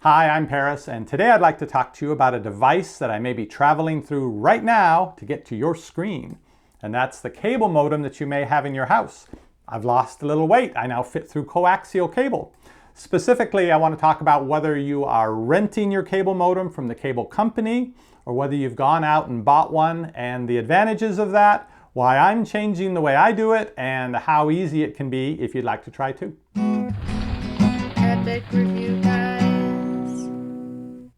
Hi, I'm Paris, and today I'd like to talk to you about a device that I may be traveling through right now to get to your screen. And that's the cable modem that you may have in your house. I've lost a little weight. I now fit through coaxial cable. Specifically, I want to talk about whether you are renting your cable modem from the cable company or whether you've gone out and bought one, and the advantages of that, why I'm changing the way I do it, and how easy it can be if you'd like to try too. Epic Review Guys.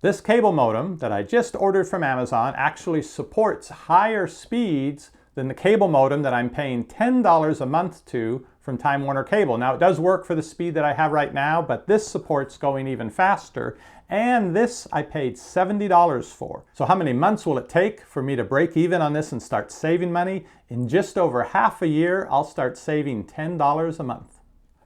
This cable modem that I just ordered from Amazon actually supports higher speeds than the cable modem that I'm paying $10 a month to from Time Warner Cable. Now, it does work for the speed that I have right now, but this supports going even faster, and this I paid $70 for. So how many months will it take for me to break even on this and start saving money? In just over half a year, I'll start saving $10 a month.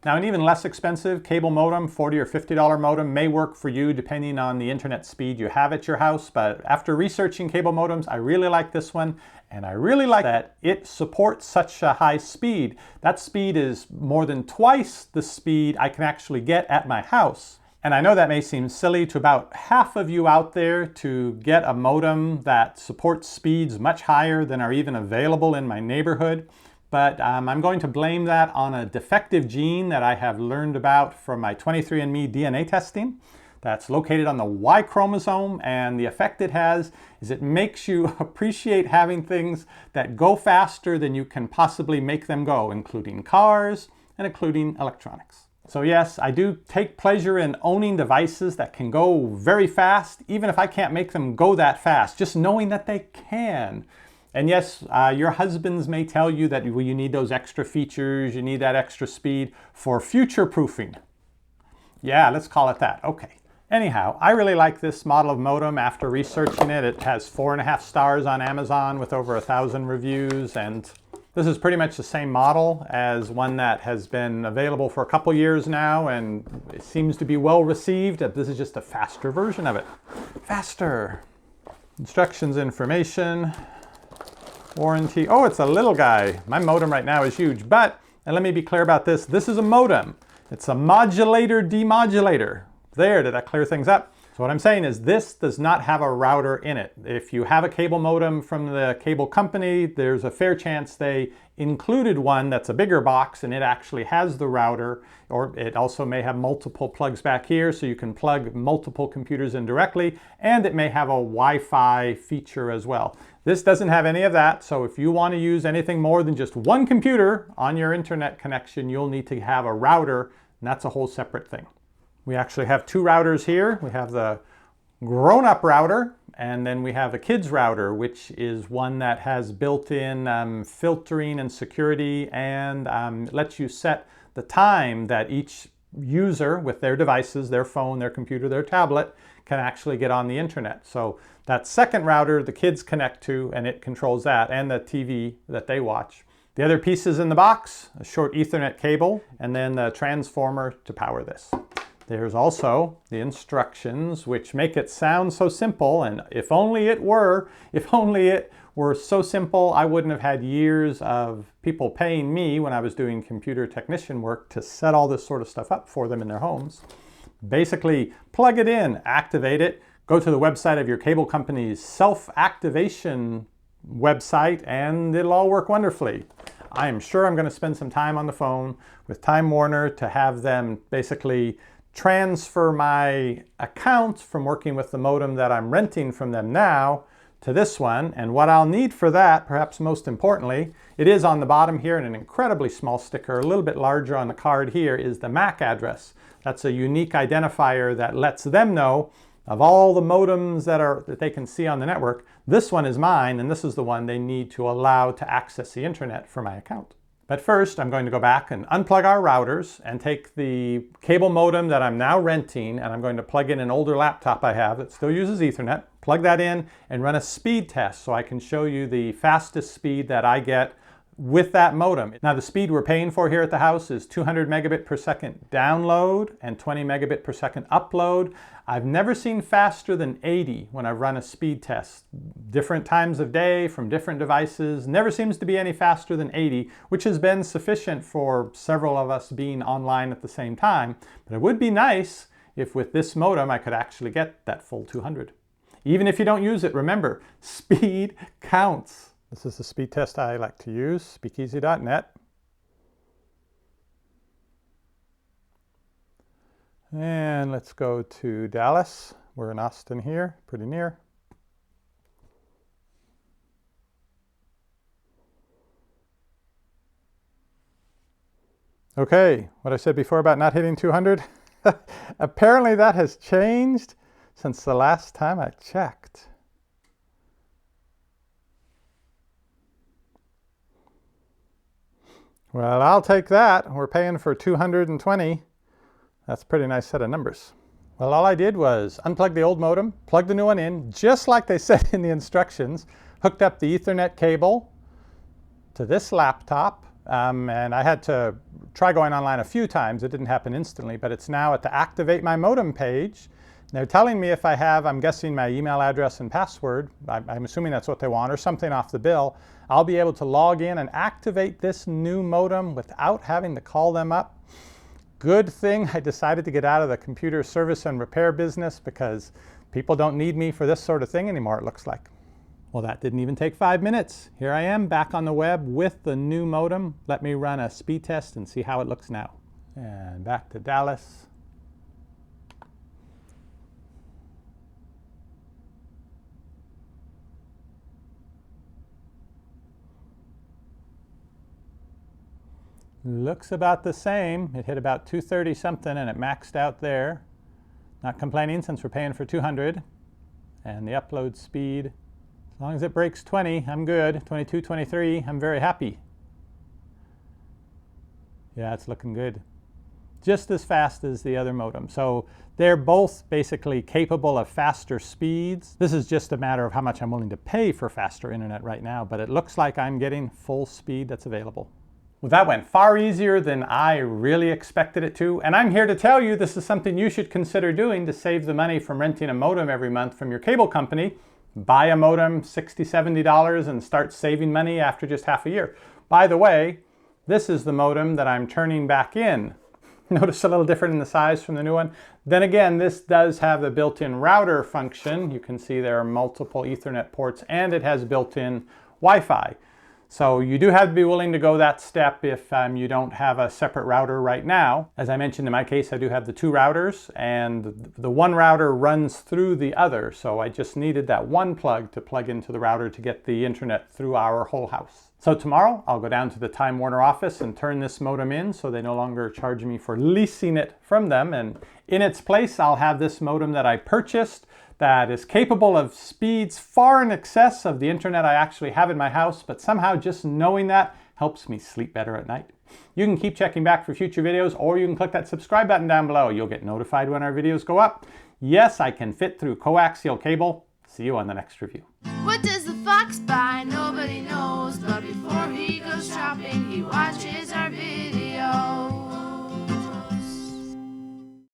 Now, an even less expensive cable modem, $40 or $50 modem, may work for you depending on the internet speed you have at your house. But after researching cable modems, I really like this one, and I really like that it supports such a high speed. That speed is more than twice the speed I can actually get at my house. And I know that may seem silly to about half of you out there to get a modem that supports speeds much higher than are even available in my neighborhood. But I'm going to blame that on a defective gene that I have learned about from my 23andMe DNA testing. That's located on the Y chromosome, and the effect it has is it makes you appreciate having things that go faster than you can possibly make them go, including cars and including electronics. So yes, I do take pleasure in owning devices that can go very fast, even if I can't make them go that fast, just knowing that they can. And yes, your husbands may tell you that you need those extra features, you need that extra speed for future proofing. Yeah, let's call it that. Okay. Anyhow, I really like this model of modem after researching it. It has 4.5 stars on Amazon with over 1,000 reviews, and this is pretty much the same model as one that has been available for a couple years now, and it seems to be well received. This is just a faster version of it. Faster. Instructions, information. Warranty. Oh, it's a little guy. My modem right now is huge, but, and let me be clear about this, this is a modem. It's a modulator demodulator. There, did that clear things up? So what I'm saying is this does not have a router in it. If you have a cable modem from the cable company, there's a fair chance they included one that's a bigger box and it actually has the router, or it also may have multiple plugs back here so you can plug multiple computers in directly, and it may have a Wi-Fi feature as well. This doesn't have any of that, so if you want to use anything more than just one computer on your internet connection, you'll need to have a router, and that's a whole separate thing. We actually have two routers here. We have the grown-up router, and then we have a kids router, which is one that has built-in filtering and security, and lets you set the time that each user with their devices, their phone, their computer, their tablet, can actually get on the internet. So that second router the kids connect to, and it controls that, and the TV that they watch. The other pieces in the box, a short Ethernet cable, and then the transformer to power this. There's also the instructions, which make it sound so simple, and if only it were so simple, I wouldn't have had years of people paying me when I was doing computer technician work to set all this sort of stuff up for them in their homes. Basically, plug it in, activate it, go to the website of your cable company's self-activation website, and it'll all work wonderfully. I am sure I'm going to spend some time on the phone with Time Warner to have them basically transfer my account from working with the modem that I'm renting from them now to this one. And what I'll need for that, perhaps most importantly, it is on the bottom here in an incredibly small sticker, a little bit larger on the card here, is the MAC address. That's a unique identifier that lets them know of all the modems that they can see on the network, this one is mine, and this is the one they need to allow to access the internet for my account. But first, I'm going to go back and unplug our routers and take the cable modem that I'm now renting, and I'm going to plug in an older laptop I have that still uses Ethernet, plug that in, and run a speed test so I can show you the fastest speed that I get with that modem. Now, the speed we're paying for here at the house is 200 megabit per second download and 20 megabit per second upload. I've never seen faster than 80 when I've run a speed test. Different times of day from different devices, never seems to be any faster than 80, which has been sufficient for several of us being online at the same time. But it would be nice if with this modem I could actually get that full 200. Even if you don't use it, remember, speed counts. This is the speed test I like to use, speakeasy.net. And let's go to Dallas. We're in Austin here, pretty near. Okay, what I said before about not hitting 200, apparently that has changed since the last time I checked. Well, I'll take that. We're paying for 220. That's a pretty nice set of numbers. Well, all I did was unplug the old modem, plug the new one in, just like they said in the instructions, hooked up the Ethernet cable to this laptop, and I had to try going online a few times. It didn't happen instantly, but it's now at the activate my modem page. They're telling me if I have, I'm guessing, my email address and password, I'm assuming that's what they want, or something off the bill, I'll be able to log in and activate this new modem without having to call them up. Good thing I decided to get out of the computer service and repair business, because people don't need me for this sort of thing anymore, it looks like. Well, that didn't even take 5 minutes. Here I am back on the web with the new modem. Let me run a speed test and see how it looks now. And back to Dallas. Looks about the same. It hit about 230 something and it maxed out there. Not complaining since we're paying for 200. And the upload speed, as long as it breaks 20, I'm good. 22, 23, I'm very happy. Yeah, it's looking good. Just as fast as the other modem. So they're both basically capable of faster speeds. This is just a matter of how much I'm willing to pay for faster internet right now, but it looks like I'm getting full speed that's available. Well, that went far easier than I really expected it to, and I'm here to tell you this is something you should consider doing to save the money from renting a modem every month from your cable company. Buy a modem, $60, $70, and start saving money after just half a year. By the way, this is the modem that I'm turning back in. Notice a little different in the size from the new one. Then again, this does have the built-in router function. You can see there are multiple Ethernet ports, and it has built-in Wi-Fi. So you do have to be willing to go that step if you don't have a separate router right now. As I mentioned, in my case, I do have the two routers, and the one router runs through the other. So I just needed that one plug to plug into the router to get the internet through our whole house. So tomorrow, I'll go down to the Time Warner office and turn this modem in so they no longer charge me for leasing it from them. And in its place, I'll have this modem that I purchased that is capable of speeds far in excess of the internet I actually have in my house, but somehow just knowing that helps me sleep better at night. You can keep checking back for future videos, or you can click that subscribe button down below. You'll get notified when our videos go up. Yes, I can fit through coaxial cable. See you on the next review. What does the fox buy? Nobody knows.